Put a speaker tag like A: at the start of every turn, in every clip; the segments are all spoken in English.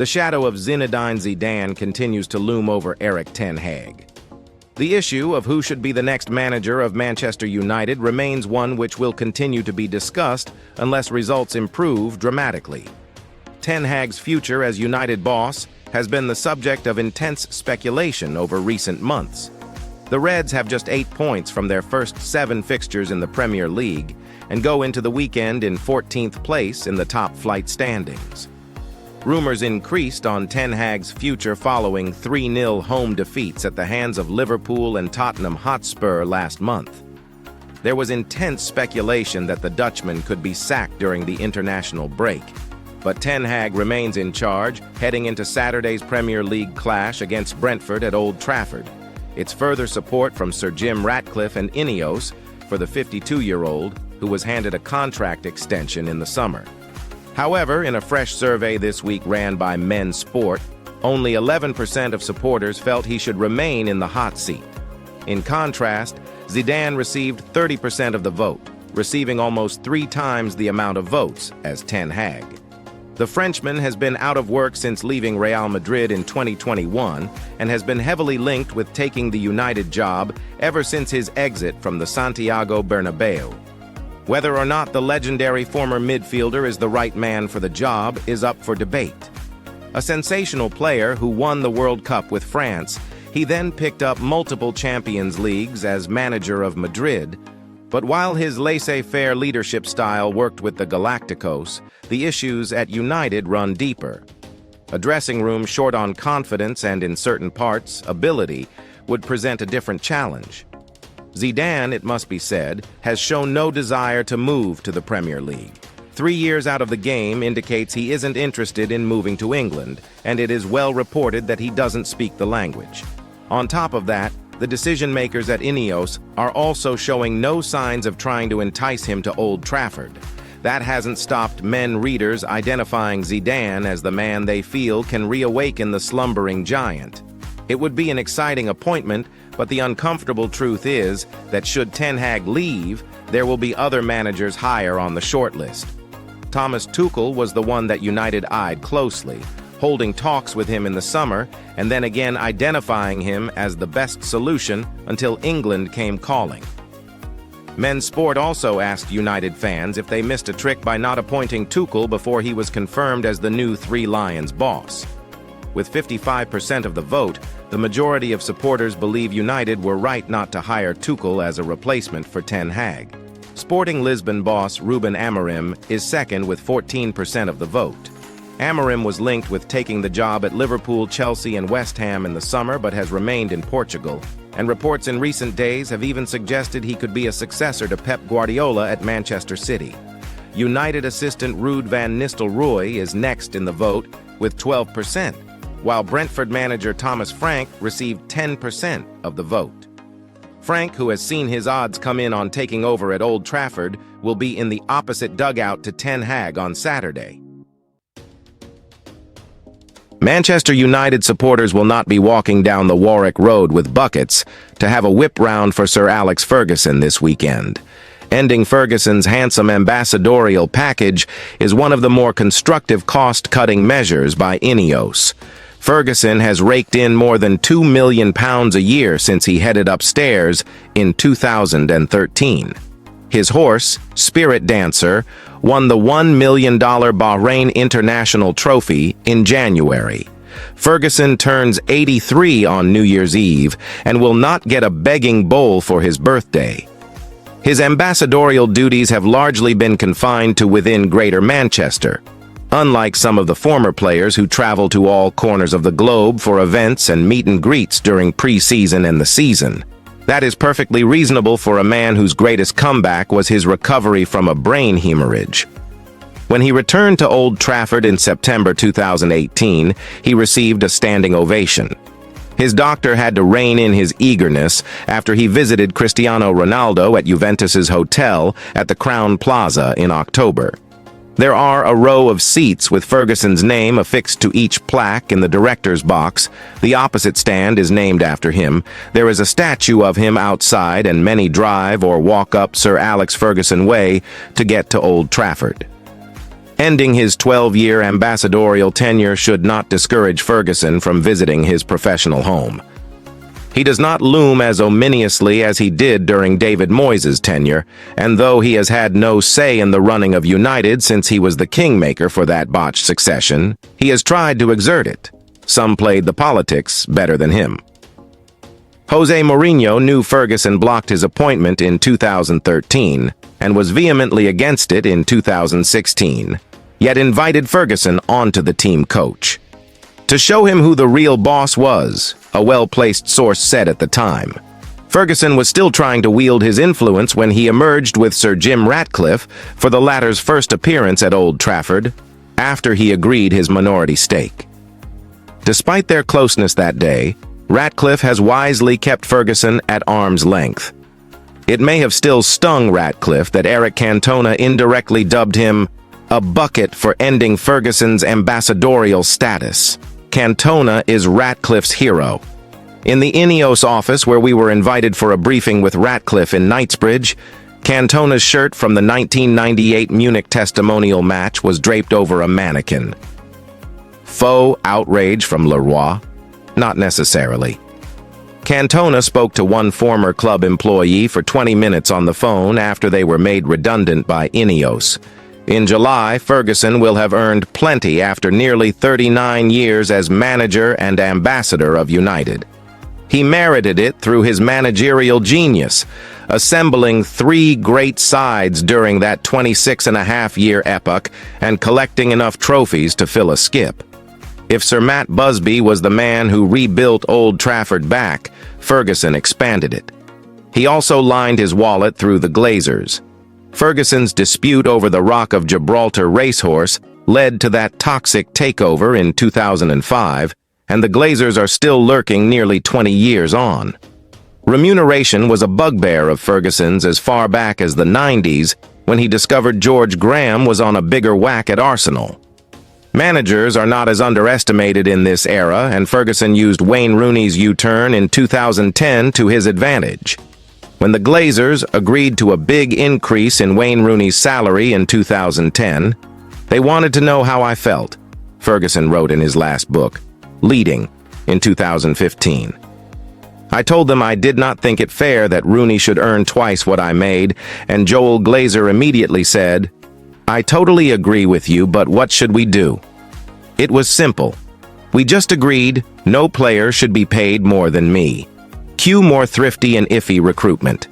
A: The shadow of Zinedine Zidane continues to loom over Erik ten Hag. The issue of who should be the next manager of Manchester United remains one which will continue to be discussed unless results improve dramatically. Ten Hag's future as United boss has been the subject of intense speculation over recent months. The Reds have just 8 points from their first 7 fixtures in the Premier League and go into the weekend in 14th place in the top-flight standings. Rumors increased on Ten Hag's future following 3-0 home defeats at the hands of Liverpool and Tottenham Hotspur last month. There was intense speculation that the Dutchman could be sacked during the international break. But Ten Hag remains in charge, heading into Saturday's Premier League clash against Brentford at Old Trafford. It's further support from Sir Jim Ratcliffe and Ineos for the 52-year-old, who was handed a contract extension in the summer. However, in a fresh survey this week ran by Men's Sport, only 11% of supporters felt he should remain in the hot seat. In contrast, Zidane received 30% of the vote, receiving almost 3 times the amount of votes as Ten Hag. The Frenchman has been out of work since leaving Real Madrid in 2021 and has been heavily linked with taking the United job ever since his exit from the Santiago Bernabeu. Whether or not the legendary former midfielder is the right man for the job is up for debate. A sensational player who won the World Cup with France, he then picked up multiple Champions Leagues as manager of Madrid. But while his laissez-faire leadership style worked with the Galacticos, the issues at United run deeper. A dressing room short on confidence and, in certain parts, ability would present a different challenge. Zidane, it must be said, has shown no desire to move to the Premier League. 3 years out of the game indicates he isn't interested in moving to England, and it is well reported that he doesn't speak the language. On top of that, the decision-makers at Ineos are also showing no signs of trying to entice him to Old Trafford. That hasn't stopped men readers identifying Zidane as the man they feel can reawaken the slumbering giant. It would be an exciting appointment, but the uncomfortable truth is that should Ten Hag leave, there will be other managers higher on the shortlist. Thomas Tuchel was the one that United eyed closely, holding talks with him in the summer and then again identifying him as the best solution until England came calling. Men's Sport also asked United fans if they missed a trick by not appointing Tuchel before he was confirmed as the new Three Lions boss. With 55% of the vote, the majority of supporters believe United were right not to hire Tuchel as a replacement for Ten Hag. Sporting Lisbon boss Ruben Amorim is second with 14% of the vote. Amorim was linked with taking the job at Liverpool, Chelsea, and West Ham in the summer but has remained in Portugal, and reports in recent days have even suggested he could be a successor to Pep Guardiola at Manchester City. United assistant Ruud van Nistelrooy is next in the vote with 12%, while Brentford manager Thomas Frank received 10% of the vote. Frank, who has seen his odds come in on taking over at Old Trafford, will be in the opposite dugout to Ten Hag on Saturday. Manchester United supporters will not be walking down the Warwick Road with buckets to have a whip round for Sir Alex Ferguson this weekend. Ending Ferguson's handsome ambassadorial package is one of the more constructive cost-cutting measures by Ineos. Ferguson has raked in more than £2 million a year since he headed upstairs in 2013. His horse, Spirit Dancer, won the $1 million Bahrain International Trophy in January. Ferguson turns 83 on New Year's Eve and will not get a begging bowl for his birthday. His ambassadorial duties have largely been confined to within Greater Manchester. Unlike some of the former players who travel to all corners of the globe for events and meet and greets during pre-season and the season. That is perfectly reasonable for a man whose greatest comeback was his recovery from a brain hemorrhage. When he returned to Old Trafford in September 2018, he received a standing ovation. His doctor had to rein in his eagerness after he visited Cristiano Ronaldo at Juventus's hotel at the Crown Plaza in October. There are a row of seats with Ferguson's name affixed to each plaque in the director's box. The opposite stand is named after him. There is a statue of him outside, and many drive or walk up Sir Alex Ferguson Way to get to Old Trafford. Ending his 12-year ambassadorial tenure should not discourage Ferguson from visiting his professional home. He does not loom as ominously as he did during David Moyes' tenure, and though he has had no say in the running of United since he was the kingmaker for that botched succession, he has tried to exert it. Some played the politics better than him. Jose Mourinho knew Ferguson blocked his appointment in 2013 and was vehemently against it in 2016, yet invited Ferguson onto the team coach. To show him who the real boss was, a well-placed source said at the time. Ferguson was still trying to wield his influence when he emerged with Sir Jim Ratcliffe for the latter's first appearance at Old Trafford, after he agreed his minority stake. Despite their closeness that day, Ratcliffe has wisely kept Ferguson at arm's length. It may have still stung Ratcliffe that Eric Cantona indirectly dubbed him a bucket for ending Ferguson's ambassadorial status. Cantona is Ratcliffe's hero. In the Ineos office where we were invited for a briefing with Ratcliffe in Knightsbridge, Cantona's shirt from the 1998 Munich testimonial match was draped over a mannequin. Faux outrage from Leroy? Not necessarily. Cantona spoke to one former club employee for 20 minutes on the phone after they were made redundant by Ineos. In July, Ferguson will have earned plenty after nearly 39 years as manager and ambassador of United. He merited it through his managerial genius, assembling 3 great sides during that 26-and-a-half-year epoch and collecting enough trophies to fill a skip. If Sir Matt Busby was the man who rebuilt Old Trafford back, Ferguson expanded it. He also lined his wallet through the Glazers. Ferguson's dispute over the Rock of Gibraltar racehorse led to that toxic takeover in 2005, and the Glazers are still lurking nearly 20 years on. Remuneration was a bugbear of Ferguson's as far back as the 90s, when he discovered George Graham was on a bigger whack at Arsenal. Managers are not as underestimated in this era, and Ferguson used Wayne Rooney's U-turn in 2010 to his advantage. When the Glazers agreed to a big increase in Wayne Rooney's salary in 2010, they wanted to know how I felt, Ferguson wrote in his last book, Leading, in 2015. I told them I did not think it fair that Rooney should earn twice what I made, and Joel Glazer immediately said, I totally agree with you, but what should we do? It was simple. We just agreed no player should be paid more than me. Cue more thrifty and iffy recruitment.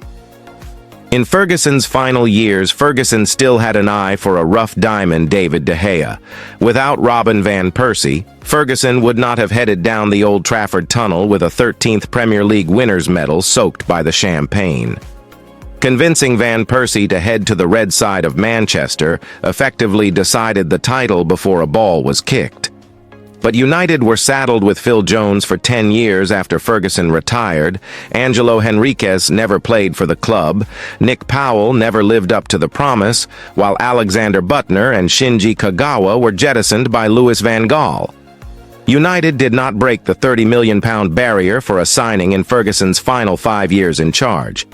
A: In Ferguson's final years, Ferguson still had an eye for a rough diamond David de Gea. Without Robin van Persie, Ferguson would not have headed down the Old Trafford tunnel with a 13th Premier League winners' medal soaked by the champagne. Convincing Van Persie to head to the red side of Manchester effectively decided the title before a ball was kicked. But United were saddled with Phil Jones for 10 years after Ferguson retired, Angelo Henriquez never played for the club, Nick Powell never lived up to the promise, while Alexander Butner and Shinji Kagawa were jettisoned by Louis van Gaal. United did not break the £30 million barrier for a signing in Ferguson's final 5 years in charge.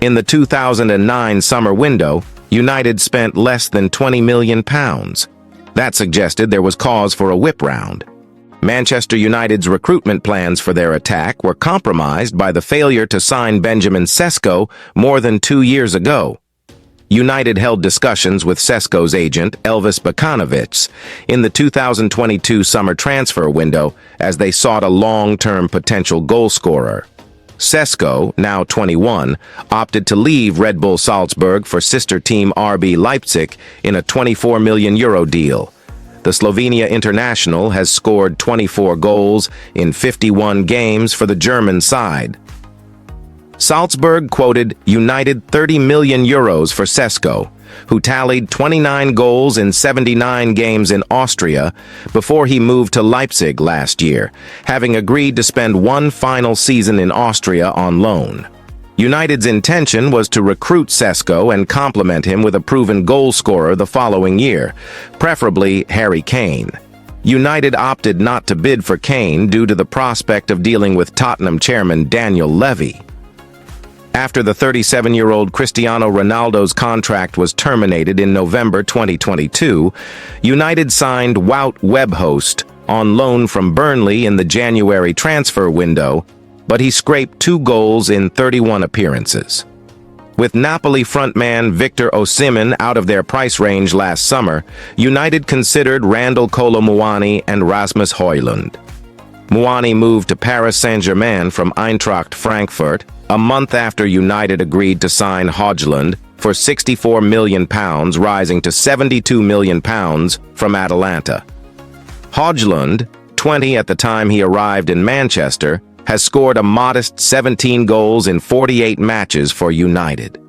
A: In the 2009 summer window, United spent less than £20 million. That suggested there was cause for a whip round. Manchester United's recruitment plans for their attack were compromised by the failure to sign Benjamin Sesko more than 2 years ago. United held discussions with Sesko's agent, Elvis Bacanovic, in the 2022 summer transfer window as they sought a long-term potential goalscorer. Sesko, now 21, opted to leave Red Bull Salzburg for sister team RB Leipzig in a €24 million deal. The Slovenia international has scored 24 goals in 51 games for the German side. Salzburg quoted United €30 million for Sesko, who tallied 29 goals in 79 games in Austria before he moved to Leipzig last year, having agreed to spend one final season in Austria on loan. United's intention was to recruit Sesko and complement him with a proven goal scorer the following year, preferably Harry Kane. United opted not to bid for Kane due to the prospect of dealing with Tottenham chairman Daniel Levy. After the 37-year-old Cristiano Ronaldo's contract was terminated in November 2022, United signed Wout Weghorst on loan from Burnley in the January transfer window, but he scraped 2 goals in 31 appearances. With Napoli frontman Victor Osimhen out of their price range last summer, United considered Randal Kolo Muani and Rasmus Højlund. Muani moved to Paris Saint-Germain from Eintracht Frankfurt a month after United agreed to sign Højlund for £64 million, rising to £72 million from Atalanta. Højlund, 20 at the time he arrived in Manchester, has scored a modest 17 goals in 48 matches for United.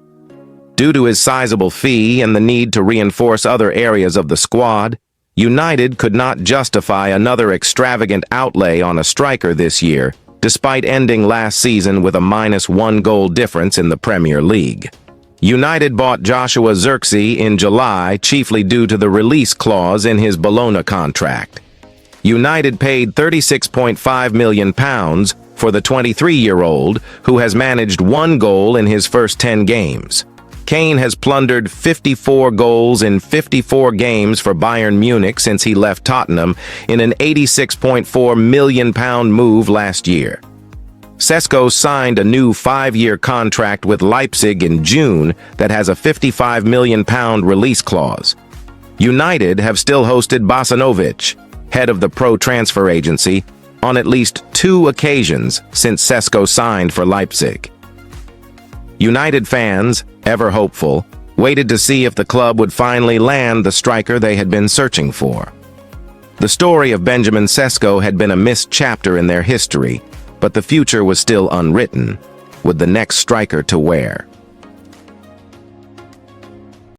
A: Due to his sizable fee and the need to reinforce other areas of the squad, United could not justify another extravagant outlay on a striker this year, despite ending last season with a -1 goal difference in the Premier League. United bought Joshua Zirkzee in July, chiefly due to the release clause in his Bologna contract. United paid £36.5 million for the 23-year-old, who has managed 1 goal in his first 10 games. Kane has plundered 54 goals in 54 games for Bayern Munich since he left Tottenham in an £86.4 million move last year. Sesko signed a new 5-year contract with Leipzig in June that has a £55 million release clause. United have still hosted Bosanovic, head of the pro transfer agency, on at least 2 occasions since Sesko signed for Leipzig. United fans, ever hopeful, waited to see if the club would finally land the striker they had been searching for. The story of Benjamin Sesko had been a missed chapter in their history, but the future was still unwritten, with the next striker to wear.